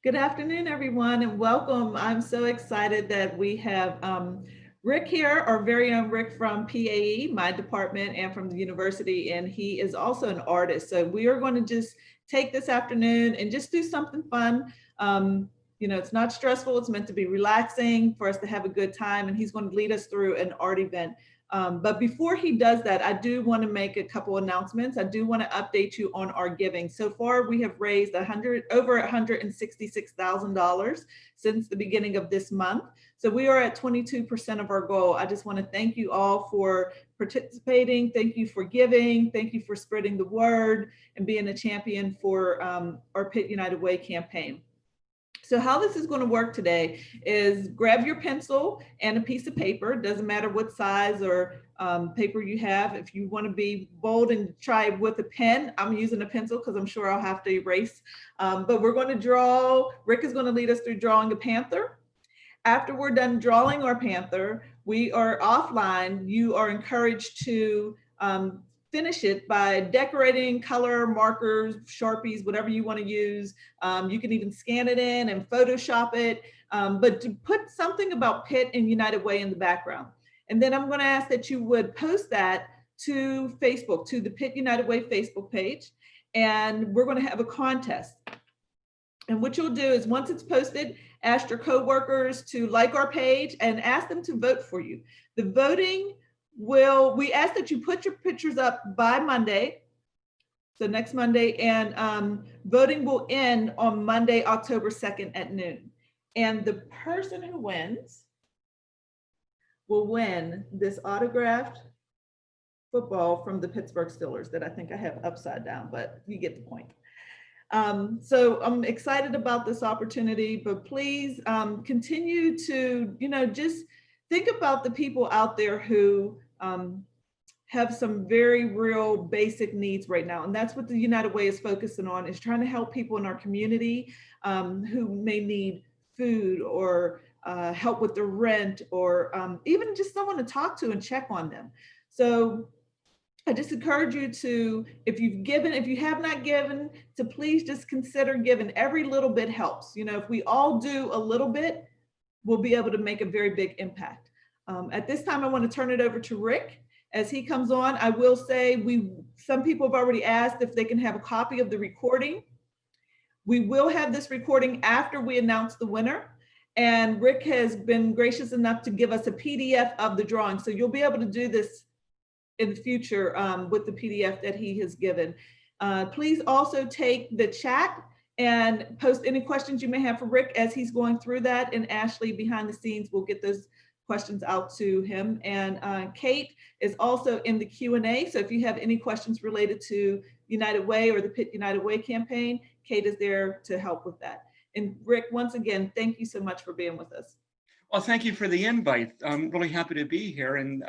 Good afternoon, everyone, and welcome. I'm so excited that we have Rick here, our very own Rick from PAE, my department, and from the university, and he is also an artist. So we are going to just take this afternoon and just do something fun. It's not stressful. It's meant to be relaxing for us to have a good time, and he's going to lead us through an art event. But before he does that, I do want to make a couple announcements. I do want to update you on our giving. So far, we have raised over $166,000 since the beginning of this month. So we are at 22% of our goal. I just want to thank you all for participating. Thank you for giving. Thank you for spreading the word and being a champion for our Pitt United Way campaign. So how this is going to work today is grab your pencil and a piece of paper. Doesn't matter what size or paper you have. If you want to be bold and try with a pen, I'm using a pencil because I'm sure I'll have to erase. But we're going to draw. Rick is going to lead us through drawing a panther. After we're done drawing our panther, we are offline. You are encouraged to finish it by decorating, color, markers, Sharpies, whatever you want to use. You can even scan it in and Photoshop it, but to put something about Pitt and United Way in the background. And then I'm going to ask that you would post that to Facebook, to the Pitt United Way Facebook page, and we're going to have a contest. And what you'll do is once it's posted, ask your coworkers to like our page and ask them to vote for you. The voting we ask that you put your pictures up by Monday, so next Monday, and voting will end on Monday, October 2nd at noon. And the person who wins will win this autographed football from the Pittsburgh Steelers that I think I have upside down, but you get the point. So I'm excited about this opportunity, but please continue to, just think about the people out there who have some very real basic needs right now. And that's what the United Way is focusing on, is trying to help people in our community who may need food or help with the rent, or even just someone to talk to and check on them. So I just encourage you to, if you have not given, to please just consider giving. Every little bit helps. If we all do a little bit, we'll be able to make a very big impact. At this time, I want to turn it over to Rick. As he comes on, I will say some people have already asked if they can have a copy of the recording. We will have this recording after we announce the winner. And Rick has been gracious enough to give us a PDF of the drawing. So you'll be able to do this in the future with the PDF that he has given. Please also take the chat and post any questions you may have for Rick as he's going through that. And Ashley behind the scenes will get those questions out to him. And Kate is also in the Q&A. So if you have any questions related to United Way or the Pitt United Way campaign, Kate is there to help with that. And Rick, once again, thank you so much for being with us. Well, thank you for the invite. I'm really happy to be here, and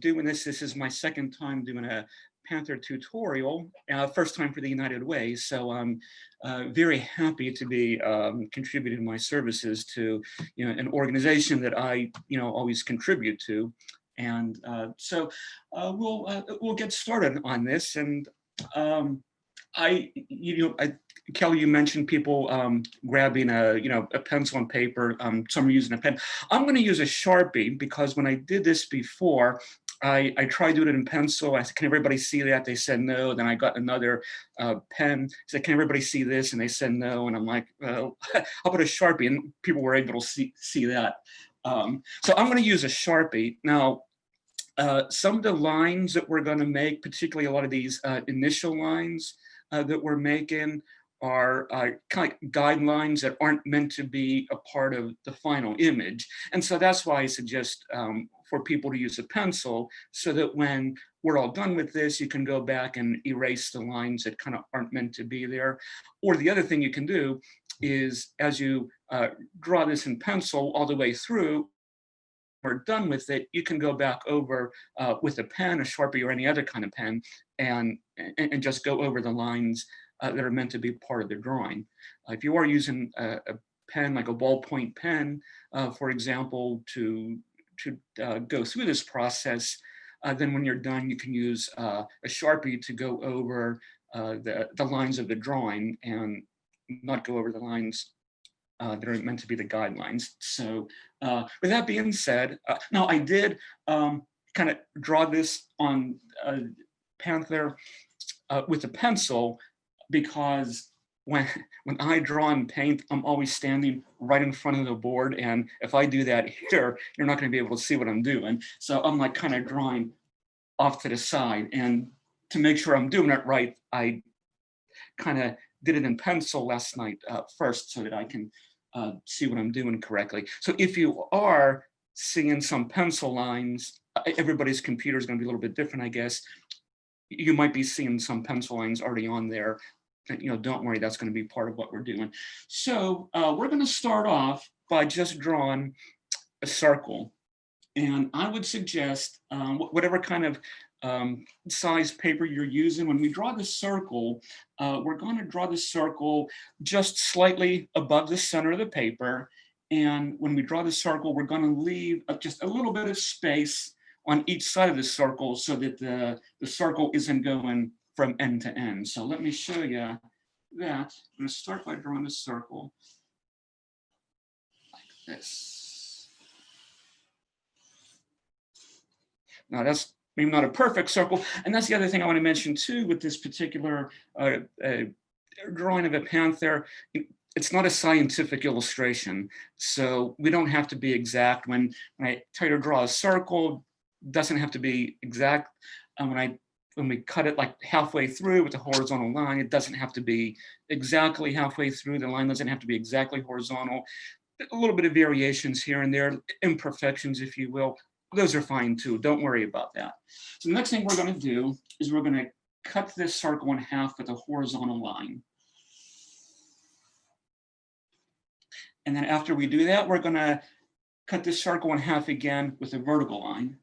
doing this is my second time doing a Panther tutorial, first time for the United Way. So I'm very happy to be contributing my services to an organization that I always contribute to, and so we'll get started on this. And Kelly, you mentioned people grabbing a pencil and paper. Some are using a pen. I'm going to use a Sharpie because when I did this before, I tried doing it in pencil. I said, "Can everybody see that?" They said no. Then I got another pen. I said, "Can everybody see this?" And they said no. And I'm like, "Well, how about a Sharpie?" And people were able to see that. So I'm going to use a Sharpie now. Some of the lines that we're going to make, particularly a lot of these initial lines that we're making, are kind of guidelines that aren't meant to be a part of the final image. And so that's why I suggest for people to use a pencil, so that when we're all done with this, you can go back and erase the lines that kind of aren't meant to be there. Or the other thing you can do is, as you draw this in pencil all the way through, we're done with it, you can go back over with a pen, a Sharpie, or any other kind of pen, and just go over the lines that are meant to be part of the drawing. If you are using a pen, like a ballpoint pen, for example, to go through this process, then when you're done, you can use a Sharpie to go over the lines of the drawing. And not go over the lines that are meant to be the guidelines. So with that being said, now I did kind of draw this on Panther with a pencil, because when I draw and paint, I'm always standing right in front of the board. And if I do that here, you're not going to be able to see what I'm doing. So I'm like kind of drawing off to the side. And to make sure I'm doing it right, I kind of did it in pencil last night first, so that I can see what I'm doing correctly. So if you are seeing some pencil lines, everybody's computer is going to be a little bit different, I guess. You might be seeing some pencil lines already on there. Don't worry, that's going to be part of what we're doing. So we're going to start off by just drawing a circle. And I would suggest whatever kind of size paper you're using, when we draw the circle, we're going to draw the circle just slightly above the center of the paper. And when we draw the circle, we're going to leave just a little bit of space on each side of the circle, so that the circle isn't going from end to end. So let me show you that. I'm going to start by drawing a circle like this. Now that's maybe not a perfect circle, and that's the other thing I want to mention too with this particular drawing of a panther. It's not a scientific illustration, so we don't have to be exact. When I try to draw a circle, doesn't have to be exact. When we cut it like halfway through with the horizontal line, it doesn't have to be exactly halfway through. The line doesn't have to be exactly horizontal. A little bit of variations here and there, imperfections, if you will. Those are fine too. Don't worry about that. So the next thing we're going to do is we're going to cut this circle in half with a horizontal line. And then after we do that, we're going to cut this circle in half again with a vertical line.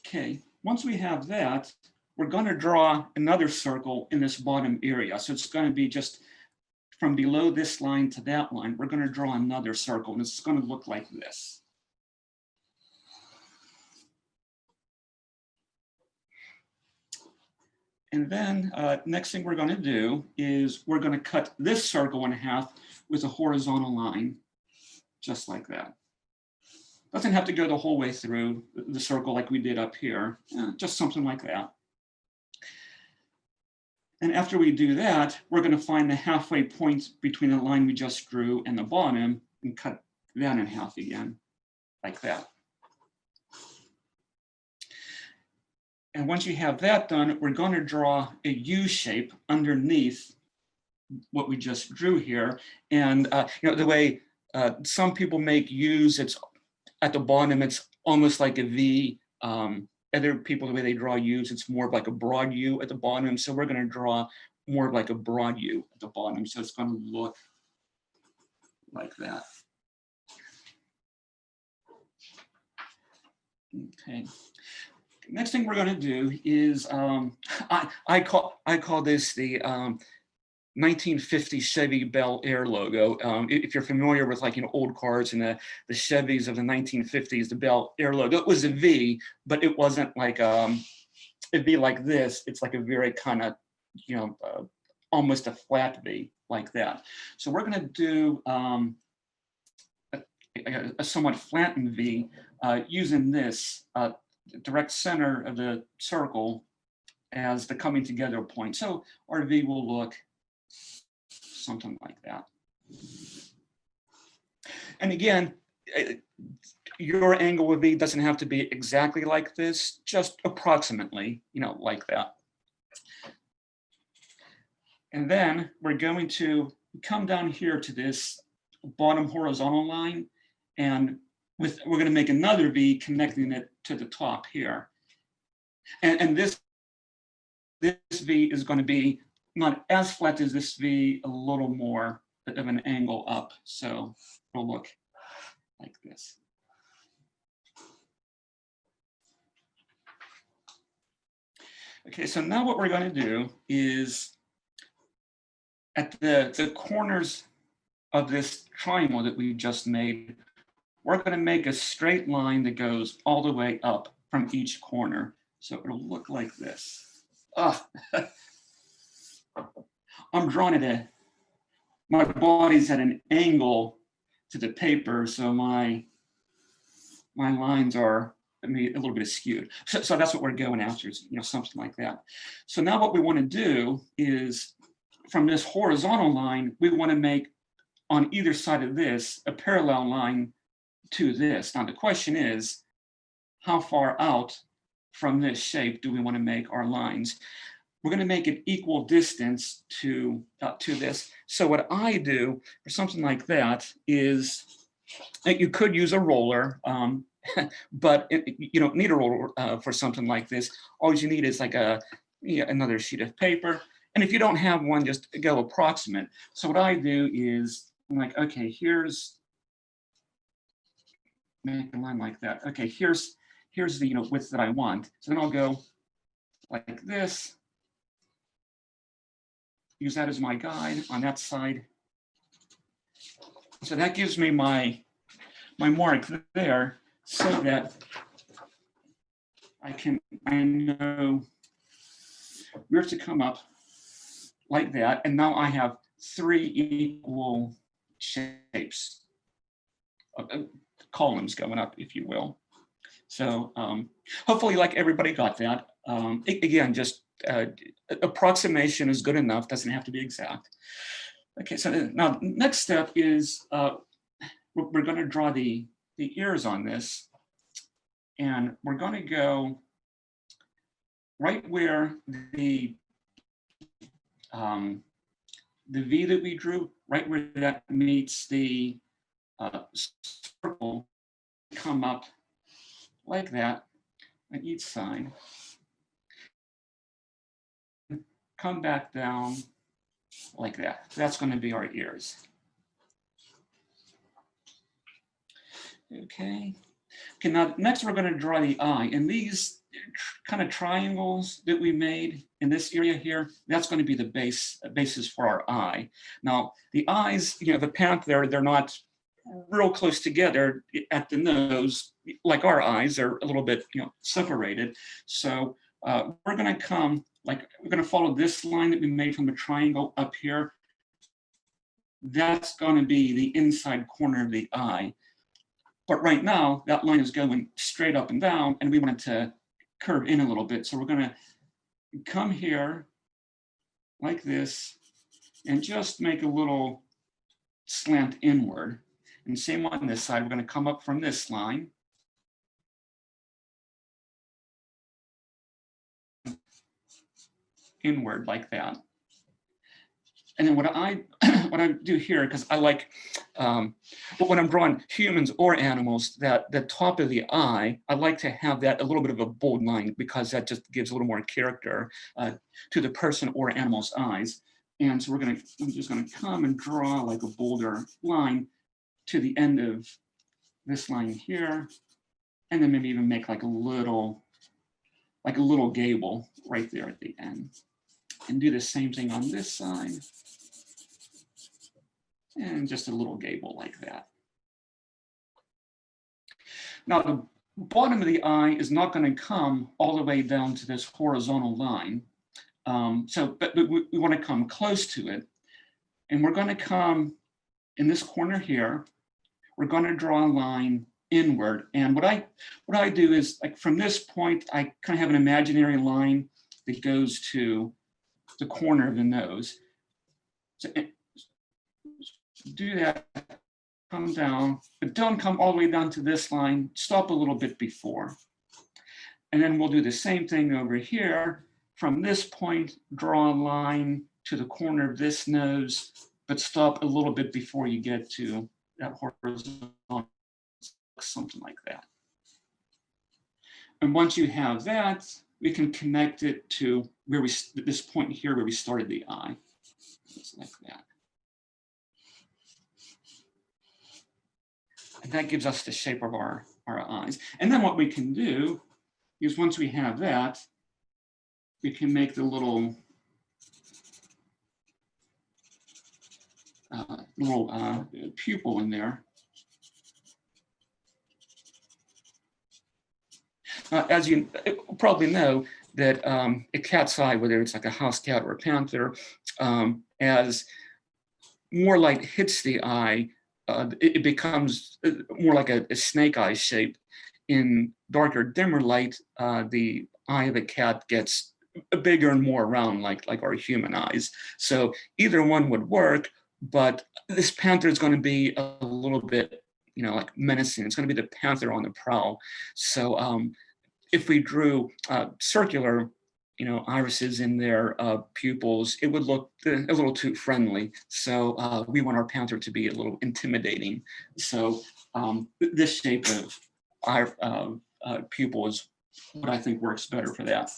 Okay, once we have that, we're going to draw another circle in this bottom area. So it's going to be just from below this line to that line. We're going to draw another circle, and it's going to look like this. And then next thing we're going to do is we're going to cut this circle in half with a horizontal line, just like that. Doesn't have to go the whole way through the circle like we did up here, just something like that. And after we do that, we're going to find the halfway point between the line we just drew and the bottom and cut that in half again, like that. And once you have that done, we're going to draw a U shape underneath what we just drew here. And the way some people make U's, it's at the bottom, it's almost like a V. Other people, the way they draw U's, it's more like a broad U at the bottom. So we're going to draw more like a broad U at the bottom. So it's going to look like that. Okay. Next thing we're going to do is I call this the 1950 Chevy Bel Air logo. If you're familiar with old cars and the Chevys of the 1950s, the Bel Air logo, it was a V, but it wasn't like it'd be like this. It's like a very kind of almost a flat V like that. So we're going to do a somewhat flattened V using this direct center of the circle as the coming together point. So our V will look something like that. And again, your angle of V doesn't have to be exactly like this, just approximately, like that. And then we're going to come down here to this bottom horizontal line, and we're going to make another V connecting it to the top here. And this V is going to be not as flat as this V, a little more of an angle up. So it'll look like this. Okay, so now what we're going to do is at the corners of this triangle that we just made, we're going to make a straight line that goes all the way up from each corner. So it'll look like this. Ah, I'm drawing it my body's at an angle to the paper, so my lines are a little bit skewed. So that's what we're going after, is, something like that. So now what we want to do is, from this horizontal line, we want to make on either side of this a parallel line to this. Now the question is, how far out from this shape do we want to make our lines? We're going to make it equal distance to this. So what I do for something like that is, you could use a roller, but you don't need a roller for something like this. All you need is like another sheet of paper. And if you don't have one, just go approximate. So what I do is, I'm like, okay, make a line like that. Okay, here's the width that I want. So then I'll go like this. Use that as my guide on that side. So that gives me my mark there, so that I know where to come up like that. And now I have 3 equal shapes, columns going up, if you will. So hopefully, like, everybody got that. Again, just approximation is good enough, doesn't have to be exact. Okay, so now next step is we're going to draw the ears on this, and we're going to go right where the V that we drew, right where that meets the circle, come up like that on each side. Come back down like that. That's going to be our ears. Okay. Okay, now next we're going to draw the eye. And these kind of triangles that we made in this area here, that's going to be the basis for our eye. Now, the eyes, the panther, they're not real close together at the nose, like our eyes are a little bit, separated. So we're going to follow this line that we made from the triangle up here. That's going to be the inside corner of the eye. But right now, that line is going straight up and down, and we want it to curve in a little bit. So we're going to come here like this and just make a little slant inward. And same on this side, we're going to come up from this line. Inward like that. And then what I do here, because I like, but when I'm drawing humans or animals, that the top of the eye, I like to have that a little bit of a bold line, because that just gives a little more character to the person or animal's eyes. And so I'm just gonna come and draw like a bolder line to the end of this line here, and then maybe even make like a little gable right there at the end. And do the same thing on this side. And just a little gable like that. Now the bottom of the eye is not going to come all the way down to this horizontal line. But we want to come close to it. And we're going to come in this corner here. We're going to draw a line inward. And what I do is, like, from this point, I kind of have an imaginary line that goes to the corner of the nose. So do that, come down, but don't come all the way down to this line, stop a little bit before. And then we'll do the same thing over here. From this point, draw a line to the corner of this nose, but stop a little bit before you get to that horizontal, something like that. And once you have that, we can connect it to this point here where we started the eye. Just like that. And that gives us the shape of our eyes. And then what we can do is, once we have that, we can make the little pupil in there. As you probably know, that a cat's eye, whether it's like a house cat or a panther, as more light hits the eye, it becomes more like a snake eye shape. In darker, dimmer light, the eye of a cat gets bigger and more round, like our human eyes. So either one would work, but this panther is going to be a little bit, like menacing. It's going to be the panther on the prowl. So if we drew circular, irises in their pupils, it would look a little too friendly. So we want our panther to be a little intimidating. So this shape of pupil is what I think works better for that.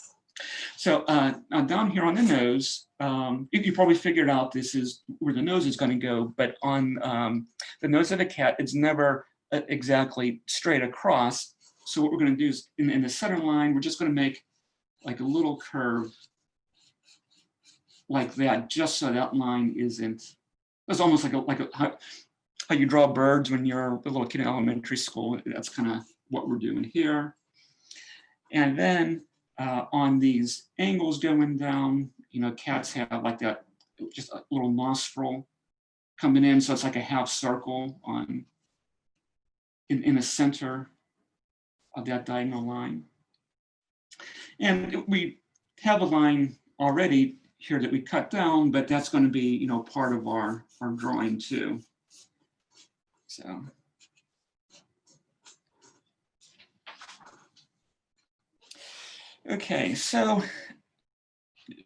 So now down here on the nose, you probably figured out this is where the nose is going to go, but on the nose of a cat, it's never exactly straight across. So what we're going to do is in the center line, we're just going to make like a little curve like that, just so that line isn't, it's almost like how you draw birds when you're a little kid in elementary school. That's kind of what we're doing here. And then on these angles going down, cats have like that, just a little nostril coming in. So it's like a half circle in the center of that diagonal line. And we have a line already here that we cut down, but that's going to be, part of our drawing too. So. Okay, so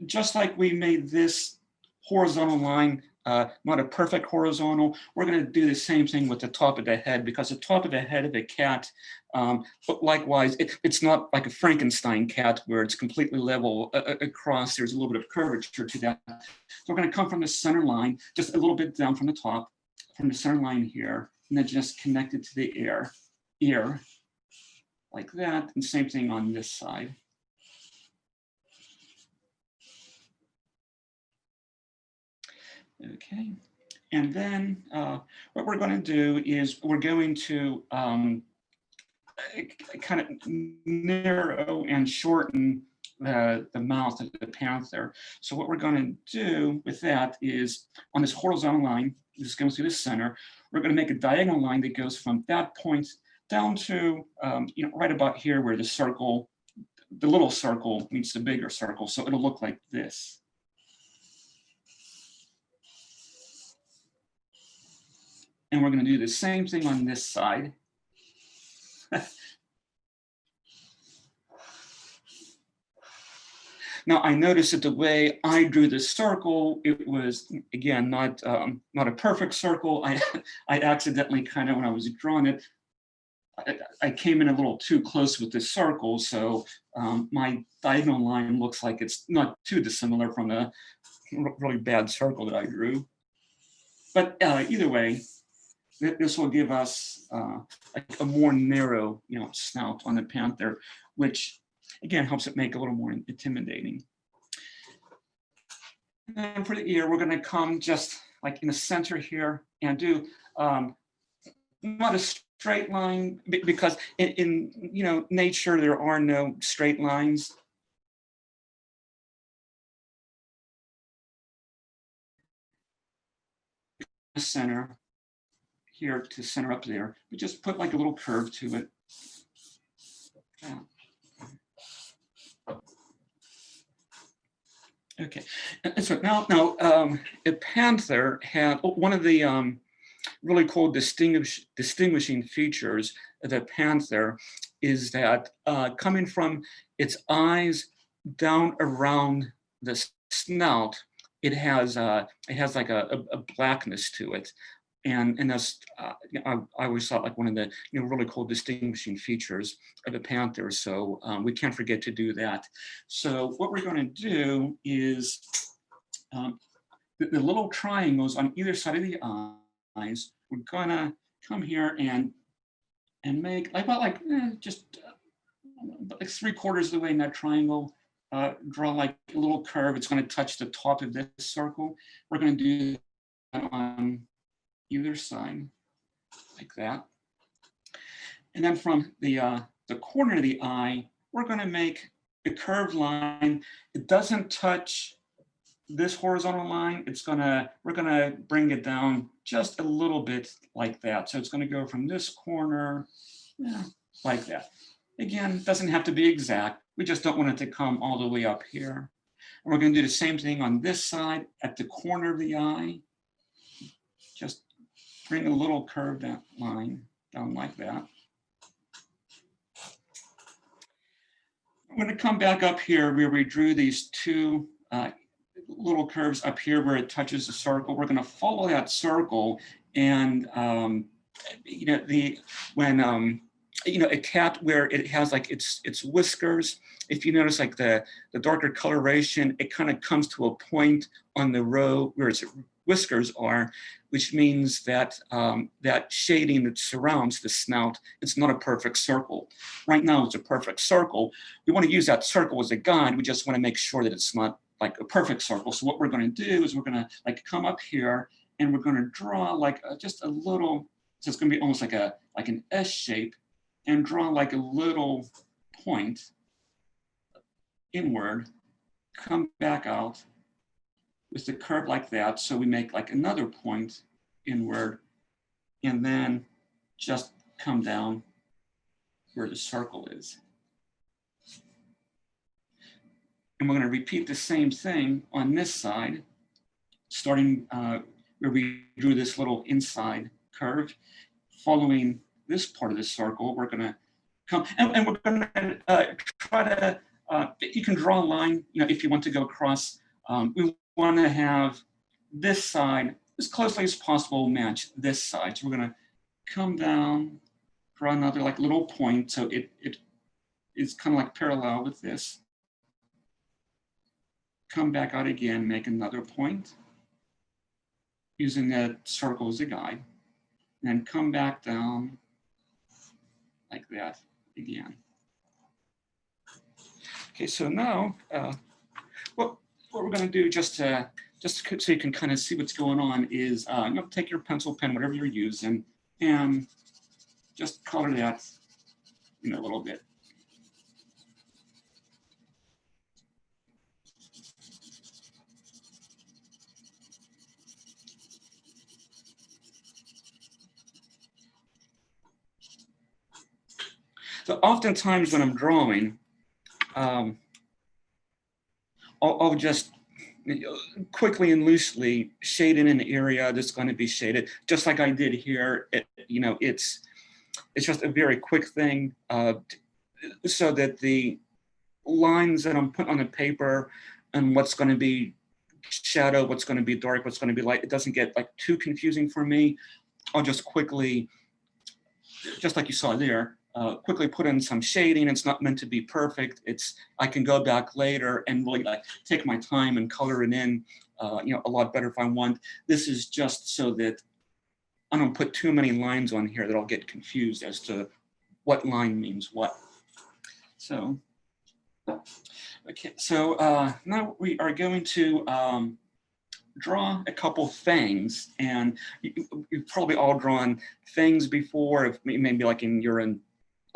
just like we made this horizontal line, not a perfect horizontal, we're going to do the same thing with the top of the head, because the top of the head of a cat, but likewise, it's not like a Frankenstein cat where it's completely level across. There's a little bit of curvature to that. So we're going to come from the center line, just a little bit down from the top, from the center line here, and then just connect it to the ear, like that, and same thing on this side. Okay, and then what we're going to do is we're going to kind of narrow and shorten the mouth of the panther. So what we're going to do with that is on this horizontal line, this goes through the center, we're going to make a diagonal line that goes from that point down to right about here where the circle, the little circle meets the bigger circle. So it'll look like this. And we're going to do the same thing on this side. Now I noticed that the way I drew the circle, it was again not a perfect circle. I accidentally kind of, when I was drawing it, I came in a little too close with the circle, so my diagonal line looks like it's not too dissimilar from the really bad circle that I drew. But either way, this will give us a more narrow, snout on the panther, which again helps it make a little more intimidating. And then for the ear, we're going to come just like in the center here and do not a straight line, because in nature there are no straight lines. The center here to center up there, we just put like a little curve to it. Yeah. Okay, and so now a panther had one of the really cool distinguishing features of the panther is that coming from its eyes down around the snout, it has like a blackness to it. And that's I always thought like one of the really cool distinguishing features of a panther. So we can't forget to do that. So what we're going to do is the little triangles on either side of the eyes. We're gonna come here and make just like 3/4 of the way in that triangle. Draw like a little curve. It's going to touch the top of this circle. We're going to do that on either side, like that. And then from the corner of the eye, we're going to make a curved line. It doesn't touch this horizontal line. We're gonna bring it down just a little bit like that. So it's gonna go from this corner, yeah, like that. Again, it doesn't have to be exact. We just don't want it to come all the way up here. And we're gonna do the same thing on this side at the corner of the eye. Just bring a little curved line down like that. I'm going to come back up here where we drew these two little curves up here where it touches the circle. We're going to follow that circle, and you know, when you know, a cat where it has like its whiskers, if you notice like the darker coloration, it kind of comes to a point on the row where its whiskers are, which means that that shading that surrounds the snout, it's not a perfect circle. Right now it's a perfect circle. We want to use that circle as a guide. We just want to make sure that it's not like a perfect circle. So what we're going to do is we're going to like come up here and we're going to draw like just a little, so it's going to be almost like an S shape, and draw like a little point inward, come back out with the curve like that. So we make like another point inward, and then just come down where the circle is. And we're going to repeat the same thing on this side, starting where we drew this little inside curve. Following this part of the circle, we're going to come, and we're going to try to, you can draw a line, you know, if you want to go across. We want to have this side as closely as possible match this side. So we're going to come down, draw another like little point, so it is kind of like parallel with this. Come back out again, make another point using that circle as a guide, and then come back down like that again. Okay, so now what we're going to do, just so you can kind of see what's going on, is you know, take your pencil, pen, whatever you're using, and just color that in a little bit. So oftentimes when I'm drawing, I'll just quickly and loosely shade in an area that's going to be shaded, just like I did here. You know, it's just a very quick thing, so that the lines that I'm putting on the paper and what's going to be shadow, what's going to be dark, what's going to be light, it doesn't get like too confusing for me. I'll just quickly, just like you saw there, quickly put in some shading. It's not meant to be perfect. I can go back later and really like take my time and color it in, you know, a lot better if I want. This is just so that I don't put too many lines on here that I'll get confused as to what line means what. So, okay, so now we are going to draw a couple things, and you've probably all drawn things before, if maybe like you're in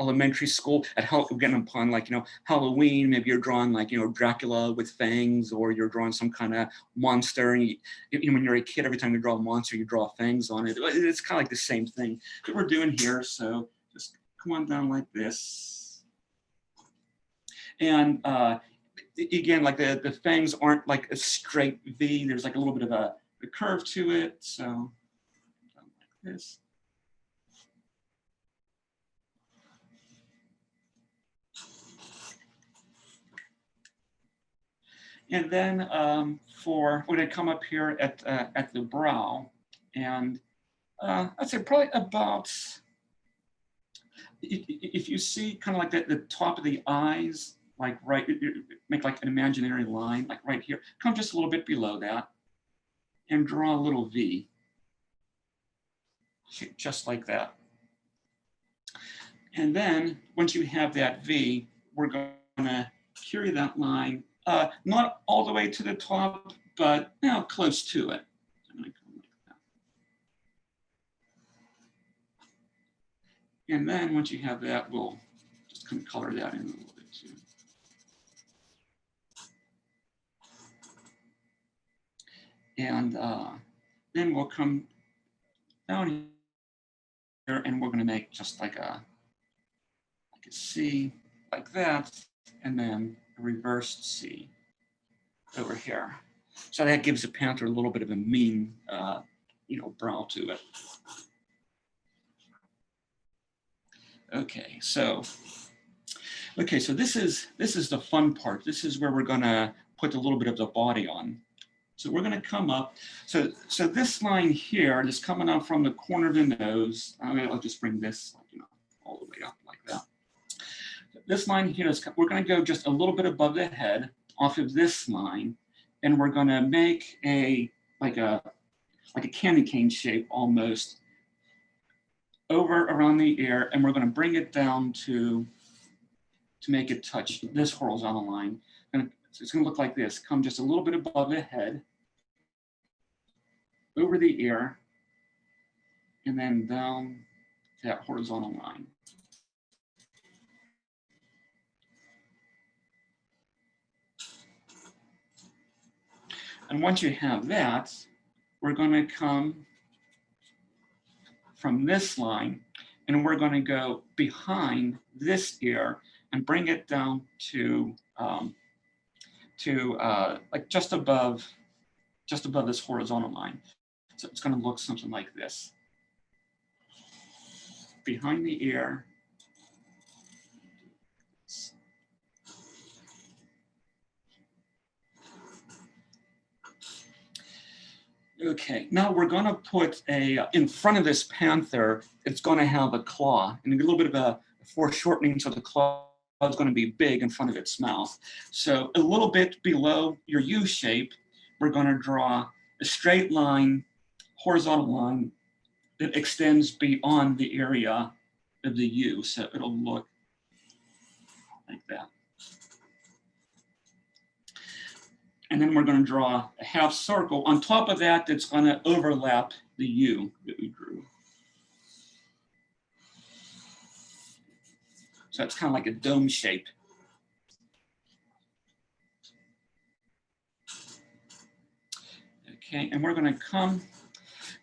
elementary school at getting upon like, you know, Halloween, maybe you're drawing like, you know, Dracula with fangs, or you're drawing some kind of monster, and you know, when you're a kid, every time you draw a monster, you draw fangs on it. It's kind of like the same thing that we're doing here. So just come on down like this. And again, like the fangs aren't like a straight V. There's like a little bit of a curve to it. So like this. And then we're going to come up here at the brow, and I'd say probably about, if you see kind of like the top of the eyes, like right, make like an imaginary line, like right here, come just a little bit below that, and draw a little V, just like that. And then once you have that V, we're going to carry that line, not all the way to the top, but now close to it. And then once you have that, we'll just kind of color that in a little bit too. And then we'll come down here and we're gonna make just like a C like that, and then a reversed C over here. So that gives the panther a little bit of a mean, brow to it. Okay, so this is the fun part. This is where we're gonna put a little bit of the body on. So we're gonna come up. So this line here, just coming up from the corner of the nose. I'll just bring this, all the way up like that. This line here is, we're gonna go just a little bit above the head off of this line, and we're gonna make like a candy cane shape almost over around the ear, and we're gonna bring it down to make it touch this horizontal line. And it's gonna look like this, come just a little bit above the head, over the ear, and then down that horizontal line. And once you have that, we're gonna come from this line, and we're gonna go behind this ear and bring it down to like just above this horizontal line. So it's gonna look something like this. Behind the ear. Okay, now we're gonna put in front of this panther, it's gonna have a claw and a little bit of a foreshortening, so the claw is gonna be big in front of its mouth. So a little bit below your U shape, we're gonna draw a straight line, horizontal line that extends beyond the area of the U. So it'll look like that. And then we're going to draw a half circle on top of that that's going to overlap the U that we drew. So it's kind of like a dome shape. Okay, and we're going to come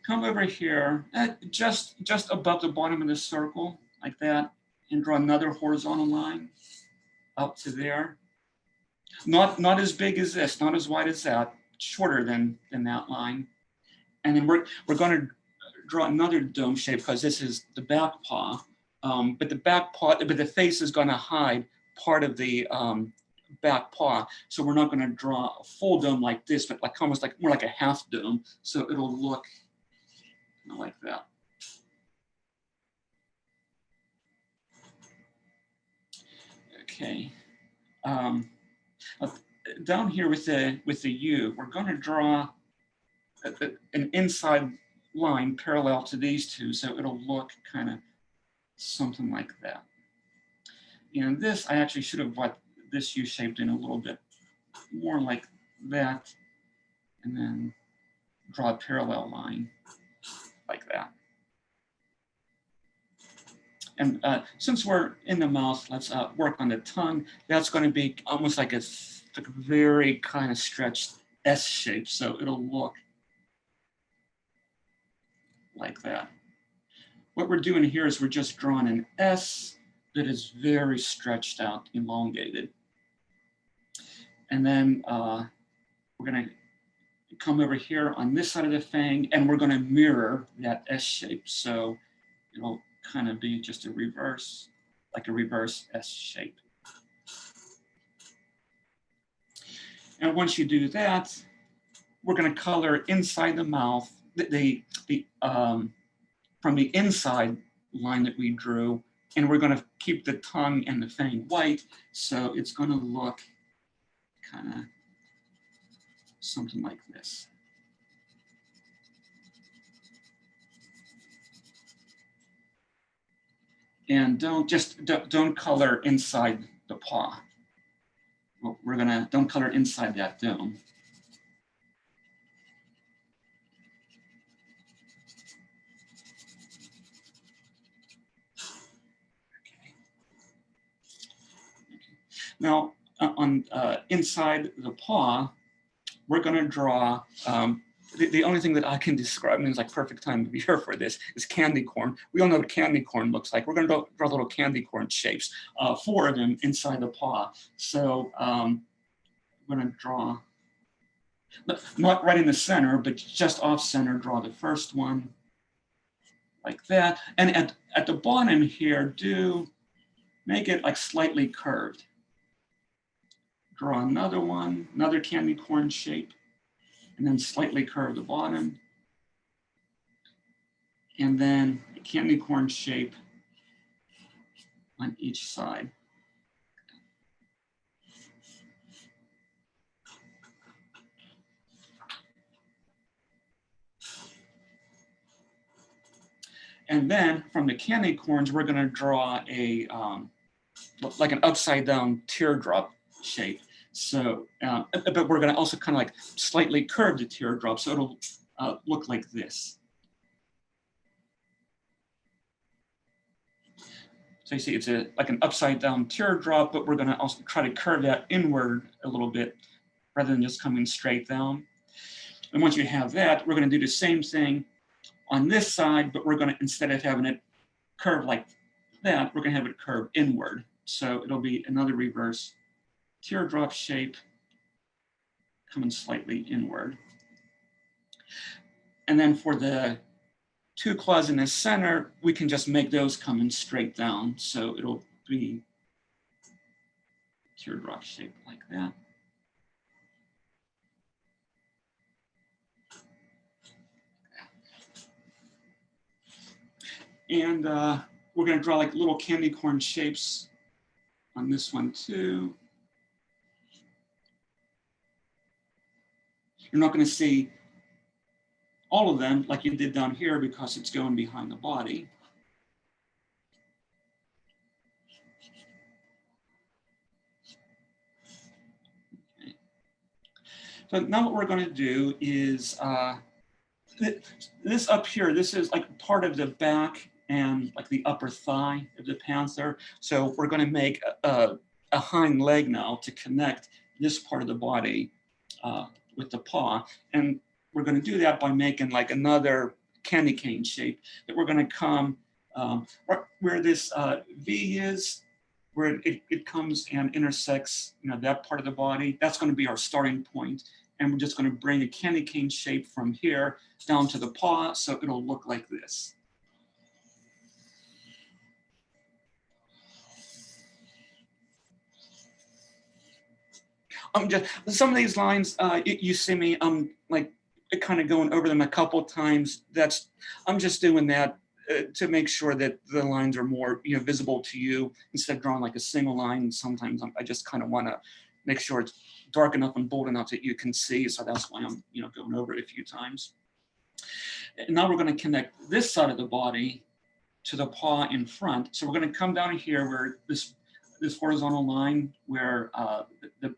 over here just above the bottom of the circle like that, and draw another horizontal line up to there. Not as big as this, not as wide as that, shorter than that line. And then we're going to draw another dome shape because this is the back paw. But the face is going to hide part of the back paw. So we're not going to draw a full dome like this, but like almost like more like a half dome. So it'll look like that. Okay. Down here with the U, we're going to draw an inside line parallel to these two, so it'll look kind of something like that. And this, I actually should have brought this U shaped in a little bit more like that, and then draw a parallel line like that. And since we're in the mouth, let's work on the tongue. That's going to be almost like a very kind of stretched S shape, so it'll look like that. What we're doing here is we're just drawing an S that is very stretched out, elongated. And then we're going to come over here on this side of the fang, and we're going to mirror that S shape. So it'll kind of be just a reverse, like a reverse S shape. And once you do that, we're going to color inside the mouth, from the inside line that we drew, and we're going to keep the tongue and the fang white, so it's going to look kind of something like this. And don't color inside the paw. Well, don't color inside that dome. Now, on inside the paw, we're going to draw the only thing that I can describe, and it's like perfect time to be here for this, is candy corn. We all know what candy corn looks like. We're going to draw little candy corn shapes, 4 of them inside the paw. So I'm going to draw, not right in the center, but just off center, draw the first one like that. And at the bottom here, make it like slightly curved. Draw another one, another candy corn shape, and then slightly curve the bottom. And then a candy corn shape on each side. And then from the candy corns, we're going to draw a like an upside down teardrop shape. So, but we're going to also kind of like slightly curve the teardrop, so it'll look like this. So you see, it's like an upside down teardrop, but we're going to also try to curve that inward a little bit rather than just coming straight down. And once you have that, we're going to do the same thing on this side, but we're going to, instead of having it curve like that, we're going to have it curve inward. So it'll be another reverse teardrop shape coming slightly inward. And then for the 2 claws in the center, we can just make those coming straight down. So it'll be teardrop shape like that. And we're going to draw like little candy corn shapes on this one too. You're not going to see all of them like you did down here because it's going behind the body. Okay. So now what we're going to do is this up here, this is like part of the back and like the upper thigh of the panther. So we're going to make a hind leg now to connect this part of the body with the paw. And we're going to do that by making like another candy cane shape that we're going to come where this V is, where it comes and intersects, that part of the body. That's going to be our starting point. And we're just going to bring a candy cane shape from here down to the paw, so it'll look like this. Just some of these lines, you see me, like kind of going over them a couple times. I'm just doing that to make sure that the lines are more, visible to you instead of drawing like a single line. Sometimes I just kind of want to make sure it's dark enough and bold enough that you can see. So that's why I'm, going over it a few times. And now we're going to connect this side of the body to the paw in front. So we're going to come down here where this horizontal line where the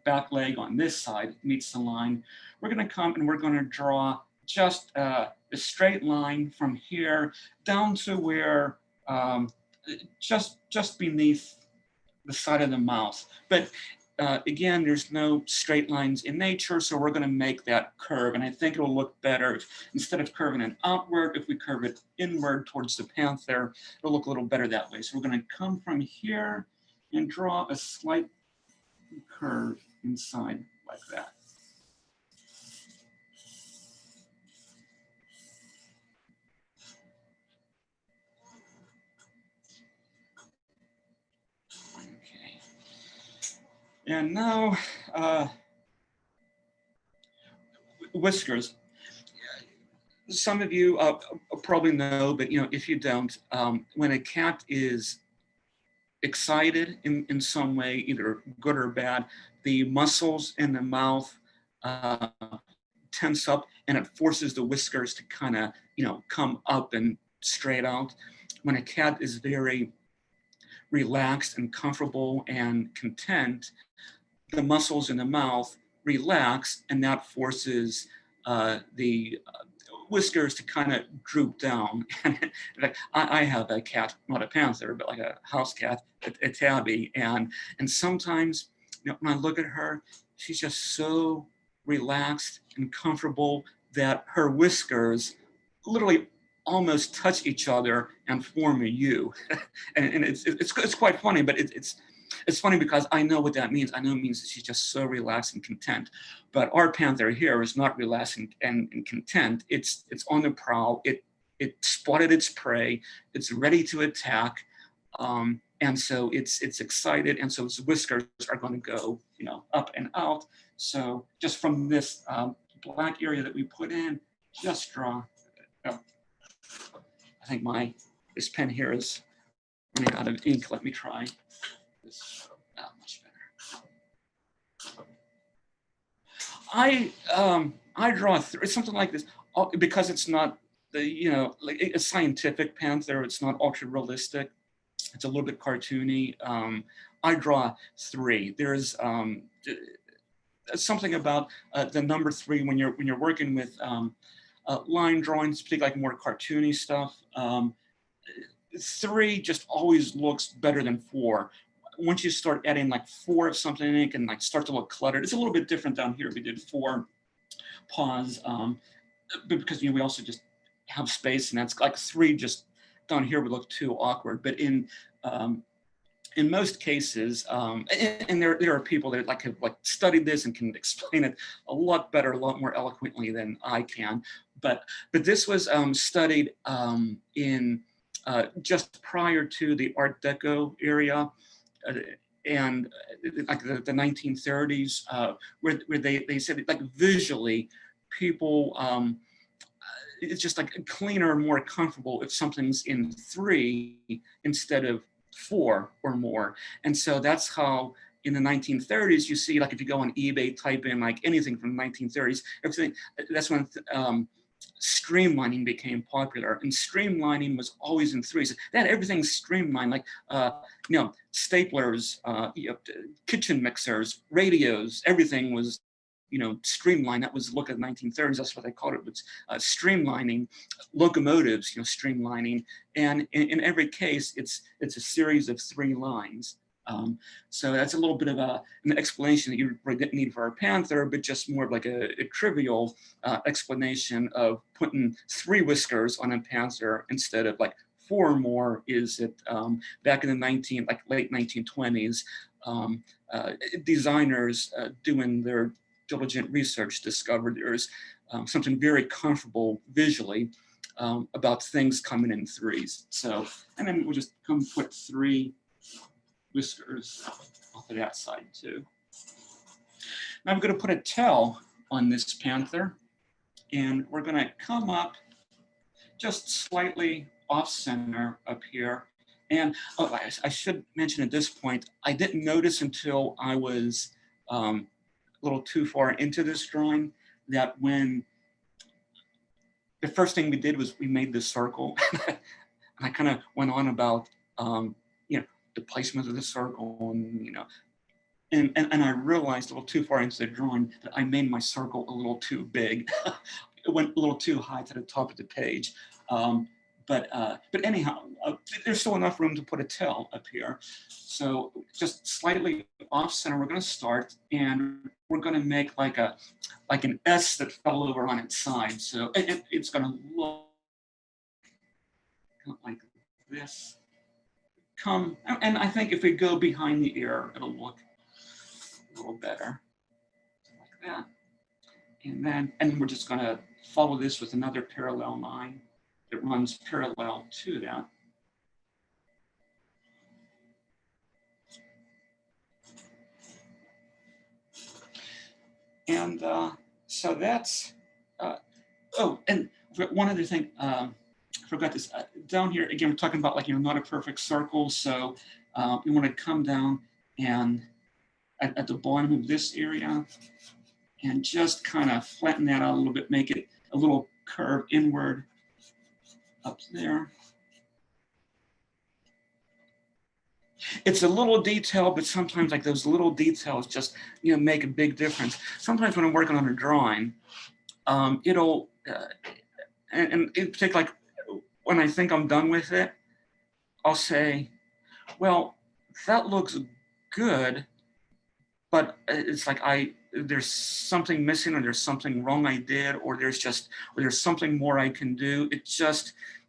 back leg on this side meets the line. We're going to come and we're going to draw just a straight line from here down to where just beneath the side of the mouth. But again, there's no straight lines in nature, so we're going to make that curve. And I think it'll look better if, instead of curving it outward, if we curve it inward towards the panther, it'll look a little better that way. So we're going to come from here and draw a slight curve inside like that. Okay. And now, whiskers. Some of you probably know, but if you don't, when a cat is excited in some way, either good or bad, the muscles in the mouth tense up and it forces the whiskers to kind of, come up and straight out. When a cat is very relaxed and comfortable and content, the muscles in the mouth relax, and that forces the whiskers to kind of droop down. Like I have a cat, not a panther, but like a house cat, a tabby, and sometimes when I look at her, she's just so relaxed and comfortable that her whiskers literally almost touch each other and form a U. And it's quite funny, but it's funny because I know what that means. I know it means that she's just so relaxed and content. But our panther here is not relaxed and content. It's on the prowl. It spotted its prey. It's ready to attack. And so it's excited, and so its whiskers are going to go, up and out. So just from this black area that we put in, just draw. Oh, I think this pen here is running out of ink. Let me try this. Much better. I draw something like this because it's not like a scientific panther. It's not ultra realistic. It's a little bit cartoony. I draw 3. There's something about the number 3 when you're working with line drawings, particularly like more cartoony stuff. 3 just always looks better than 4. Once you start adding like 4 of something, it can like start to look cluttered. It's a little bit different down here. We did 4 paws, but because we also just have space, and that's like 3 just down here would look too awkward. But in most cases, and there are people that have studied this and can explain it a lot better, a lot more eloquently than I can. But this was studied in just prior to the Art Deco area, and like the 1930s, where they said like visually, people. It's just like cleaner, more comfortable if something's in 3 instead of 4 or more. And so that's how in the 1930s, you see, like if you go on eBay, type in like anything from the 1930s, everything, that's when streamlining became popular. And streamlining was always in 3s. They had everything streamlined, like staplers, kitchen mixers, radios, everything was streamline. That was the look of the 1930s. That's what they called it. It's streamlining locomotives, streamlining. And in every case, it's a series of 3 lines. So that's a little bit of an explanation that you really didn't need for our panther, but just more of like a trivial explanation of putting 3 whiskers on a panther instead of like 4 or more. Is it back in the late 1920s, designers doing their diligent research discovered there's something very comfortable visually about things coming in 3s. So, and then we'll just come put 3 whiskers off of that side too. Now I'm going to put a tail on this panther, and we're going to come up just slightly off center up here. And I should mention at this point, I didn't notice until I was a little too far into this drawing that when the first thing we did was we made this circle. And I kind of went on about the placement of the circle, and I realized a little too far into the drawing that I made my circle a little too big. It went a little too high to the top of the page. But anyhow, there's still enough room to put a tail up here. So just slightly off center, we're going to start, and we're going to make like an S that fell over on its side. So it's going to look like this. And I think if we go behind the ear, it'll look a little better, like that. And we're just going to follow this with another parallel line that runs parallel to that. And so that's, and one other thing, I forgot this, down here, again, we're talking about like, not a perfect circle. So you want to come down and at the bottom of this area and just kind of flatten that out a little bit, make it a little curve inward up there. It's a little detail, but sometimes like those little details just, make a big difference. Sometimes when I'm working on a drawing, it'll, and in particular, like when I think I'm done with it, I'll say, well, that looks good, but it's like there's something missing, or there's something wrong I did, or there's something more I can do.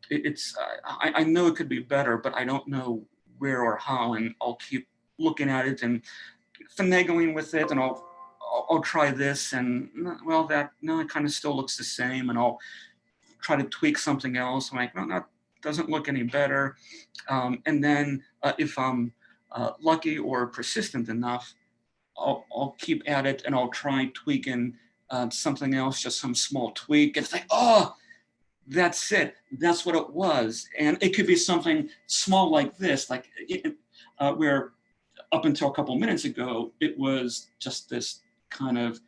I know it could be better, but I don't know where or how, and I'll keep looking at it and finagling with it, and I'll try this, and well, that, no, it kind of still looks the same, and I'll try to tweak something else. I'm like, no, that doesn't look any better. And then if I'm lucky or persistent enough, I'll keep at it, and I'll try tweaking something else, just some small tweak. And it's like, oh, that's it. That's what it was. And it could be something small like this, like where up until a couple minutes ago, it was just this kind of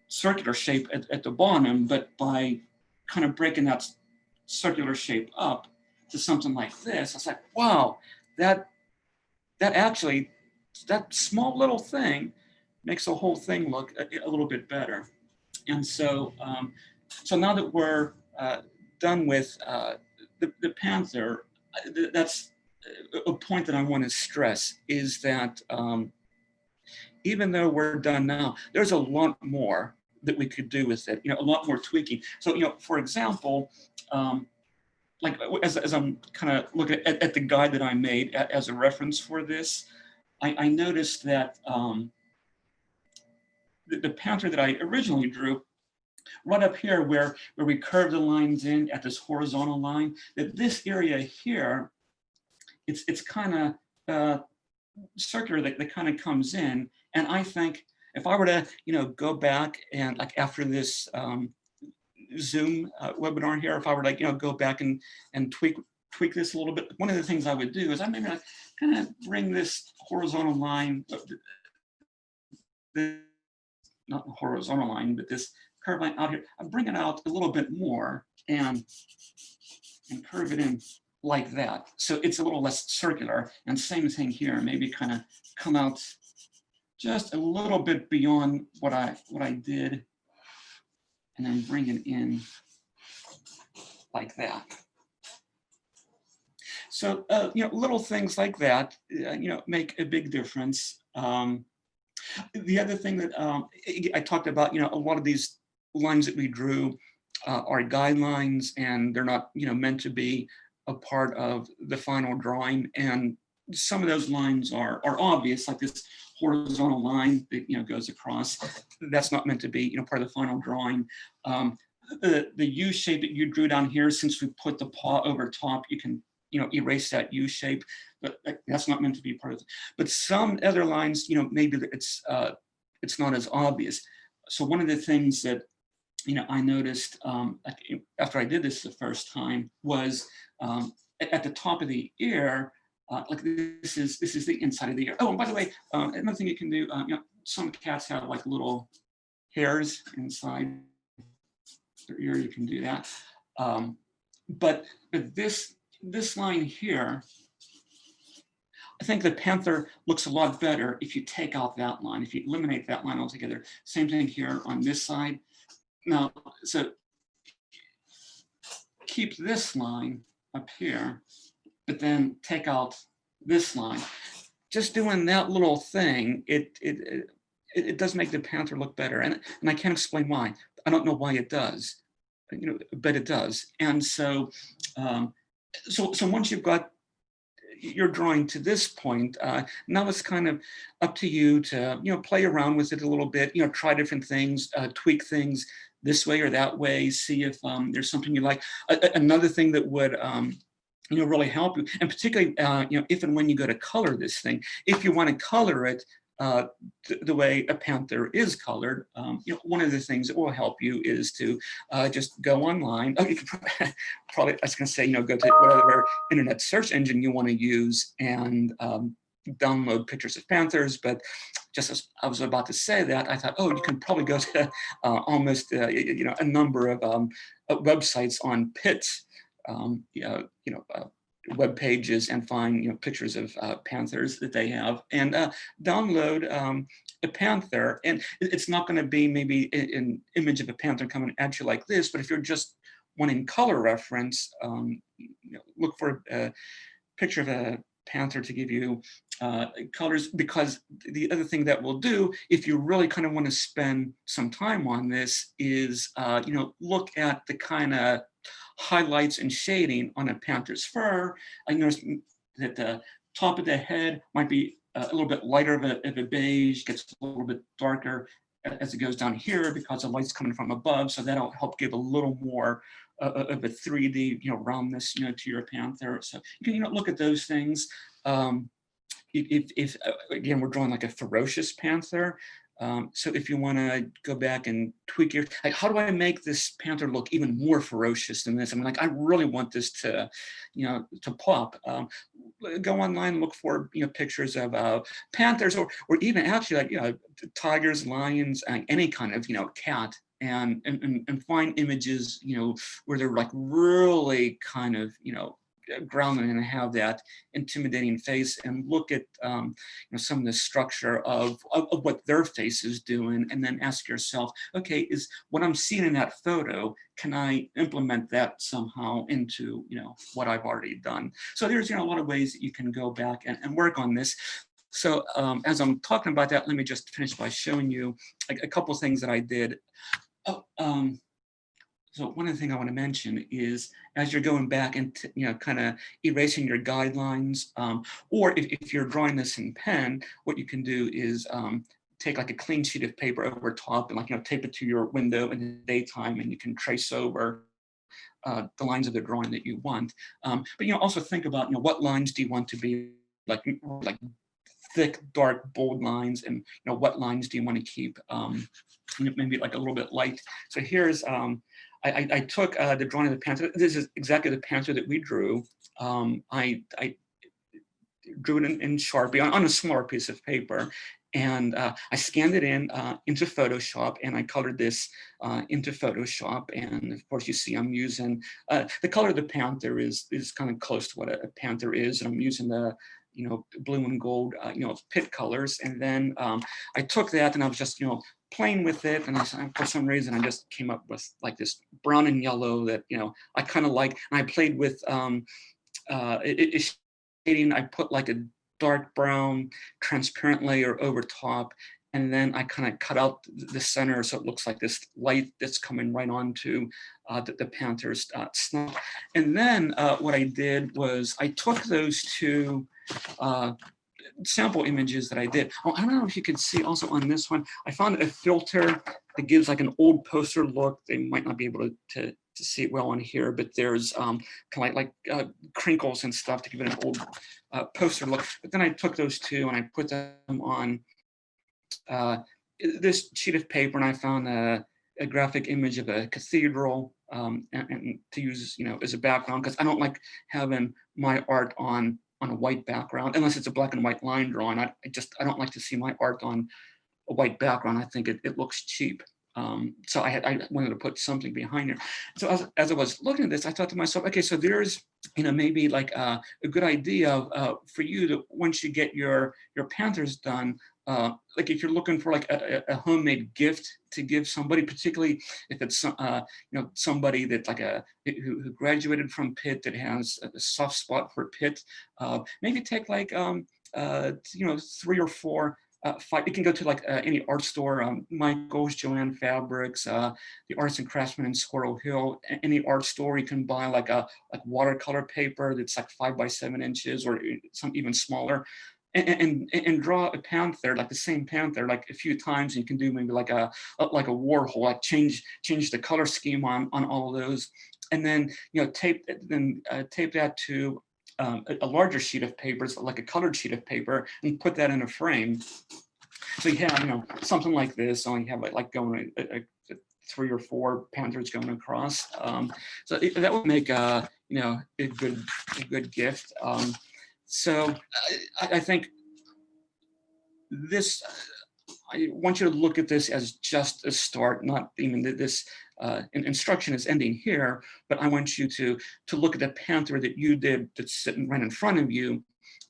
circular shape at the bottom, but by kind of breaking that circular shape up to something like this, I was like, wow, that actually, that small little thing makes the whole thing look a little bit better. And so, so now that we're done with the panther, that's a point that I want to stress, is that even though we're done now, there's a lot more that we could do with it, a lot more tweaking. So, for example, like as I'm kind of looking at the guide that I made as a reference for this, I noticed that the panther that I originally drew, right up here where we curve the lines in at this horizontal line, that this area here, it's kind of circular that kind of comes in. And I think if I were to, go back and, like, after this Zoom webinar here, if I were to, go back and tweak this a little bit, one of the things I would do is I maybe kind of bring this horizontal line, not horizontal line, but this curve line out here, I bring it out a little bit more and curve it in like that. So it's a little less circular, and same thing here, maybe kind of come out just a little bit beyond what I did, and then bring it in like that. So, little things like that, make a big difference. The other thing that I talked about, a lot of these lines that we drew are guidelines, and they're not, meant to be a part of the final drawing. And some of those lines are obvious, like this horizontal line that goes across. That's not meant to be part of the final drawing. The U shape that you drew down here, since we put the paw over top, you can erase that U shape, but that's not meant to be part of it. But some other lines, maybe it's not as obvious. So one of the things that I noticed after I did this the first time was at the top of the ear, like this is the inside of the ear. Oh, and by the way, another thing you can do, some cats have like little hairs inside their ear. You can do that, but this line here, I think the panther looks a lot better if you take out that line, if you eliminate that line altogether. Same thing here on this side. Now, so keep this line up here, but then take out this line. Just doing that little thing, it does make the panther look better, and I can't explain why. I don't know why it does, but it does. And so, so once you've got your drawing to this point, now it's kind of up to you to play around with it a little bit, try different things, tweak things this way or that way, see if there's something you like. Another thing that would really help you, and particularly if and when you go to color this thing, if you want to color it the way a panther is colored, one of the things that will help you is to just go online. Oh, you can probably, I was going to say, go to whatever internet search engine you want to use and download pictures of panthers. But just as I was about to say that, I thought, oh, you can probably go to almost a number of websites on Pitt, web pages, and find pictures of panthers that they have, and download a panther. And it's not going to be maybe an image of a panther coming at you like this, but if you're just wanting color reference, look for a picture of a panther to give you colors, because the other thing that we'll do, if you really kind of want to spend some time on this, is look at the kind of highlights and shading on a panther's fur. I noticed that the top of the head might be a little bit lighter of a beige, gets a little bit darker as it goes down here because the light's coming from above. So that'll help give a little more of a 3D, roundness, to your panther. So you can, look at those things. If again, we're drawing like a ferocious panther. So if you want to go back and tweak your, like, how do I make this panther look even more ferocious than this? I'm like, I really want this to, to pop. Go online, look for, pictures of panthers, or even actually like, tigers, lions, any kind of, cat, and find images, where they're like really kind of, grounded and have that intimidating face, and look at some of the structure of what their face is doing, and then ask yourself, okay, is what I'm seeing in that photo, can I implement that somehow into what I've already done? So there's a lot of ways that you can go back and work on this. So as I'm talking about that, let me just finish by showing you a couple things that I did. So one of the things I want to mention is, as you're going back and kind of erasing your guidelines, or if you're drawing this in pen, what you can do is take like a clean sheet of paper over top and tape it to your window in the daytime, and you can trace over the lines of the drawing that you want. But also think about what lines do you want to be like thick, dark, bold lines, and what lines do you want to keep maybe like a little bit light. So here's I took the drawing of the panther. This is exactly the panther that we drew. I drew it in Sharpie on a smaller piece of paper, and I scanned it into Photoshop, and I colored this into Photoshop. And of course, you see I'm using the color of the panther is kind of close to what a panther is, and I'm using the blue and gold, Pitt colors. And then I took that and I was just, playing with it. And for some reason, I just came up with like this brown and yellow that, I kind of like. And I played with shading. I put like a dark brown transparent layer over top. And then I kind of cut out the center so it looks like this light that's coming right onto the panther's snout. And then what I did was I took those two sample images that I did. Oh, I don't know if you can see also on this one, I found a filter that gives like an old poster look. They might not be able to see it well on here, but there's kind of like crinkles and stuff to give it an old poster look. But then I took those two and I put them on this sheet of paper, and I found a graphic image of a cathedral and to use, as a background, because I don't like having my art on a white background unless it's a black and white line drawing. I don't like to see my art on a white background. I think it looks cheap. So I wanted to put something behind here. So as I was looking at this, I thought to myself, okay, so there's maybe like a good idea for you to, once you get your panthers done, like if you're looking for like a homemade gift to give somebody, particularly if it's somebody that like who graduated from Pitt, that has a soft spot for Pitt, maybe take like 3 or 4. You can go to like any art store, Michael's, Joanne Fabrics, the Arts and Craftsman in Squirrel Hill, any art store. You can buy like watercolor paper that's like 5 by 7 inches, or some even smaller, and draw a panther, like the same panther, like a few times. And you can do maybe like a Warhol, like change the color scheme on all of those, and then tape that to a larger sheet of paper, so like a colored sheet of paper, and put that in a frame. So you have something like this. Only have like going 3 or 4 panthers going across. So that would make a good gift. So I think this. I want you to look at this as just a start, not even this instruction is ending here, but I want you to look at the panther that you did that's sitting right in front of you,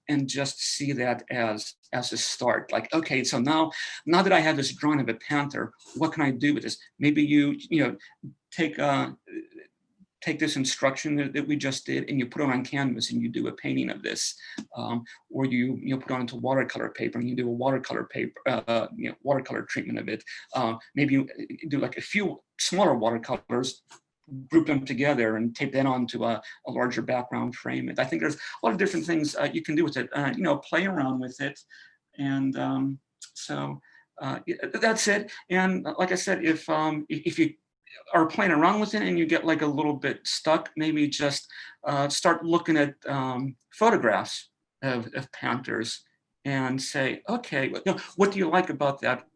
and just see that as a start. Like, okay, so now that I have this drawing of a panther, what can I do with this? Maybe you take take this instruction that we just did and you put it on canvas and you do a painting of this, or you put it onto watercolor paper and you do a watercolor paper, watercolor treatment of it. Maybe you do like a few smaller watercolors, group them together and tape that onto a larger background frame. I think there's a lot of different things you can do with it. Play around with it, and that's it. And like I said, if you are playing around with it and you get like a little bit stuck, maybe just start looking at photographs of panthers and say, okay, what do you like about that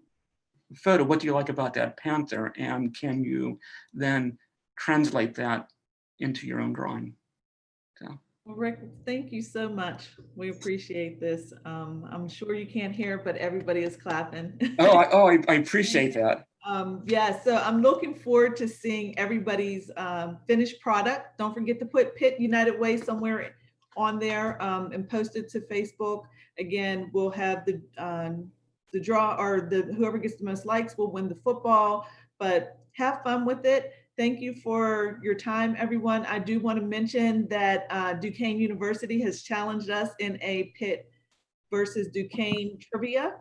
photo? What do you like about that panther? And can you then translate that into your own drawing? So. Well, Rick, thank you so much. We appreciate this. I'm sure you can't hear, but everybody is clapping. I appreciate that. Yeah, so I'm looking forward to seeing everybody's finished product. Don't forget to put Pitt United Way somewhere on there and post it to Facebook. Again, we'll have the draw, or whoever gets the most likes will win the football, but have fun with it. Thank you for your time, everyone. I do want to mention that Duquesne University has challenged us in a Pitt versus Duquesne trivia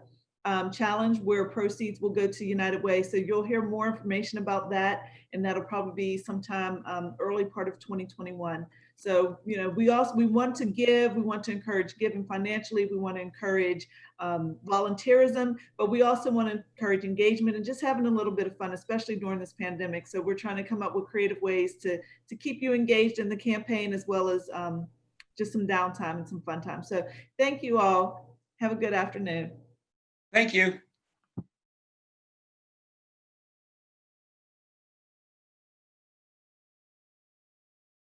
challenge, where proceeds will go to United Way. So you'll hear more information about that, and that'll probably be sometime early part of 2021. So, we want to give, we want to encourage giving financially, we want to encourage volunteerism, but we also want to encourage engagement and just having a little bit of fun, especially during this pandemic. So we're trying to come up with creative ways to keep you engaged in the campaign, as well as just some downtime and some fun time. So thank you all. Have a good afternoon. Thank you.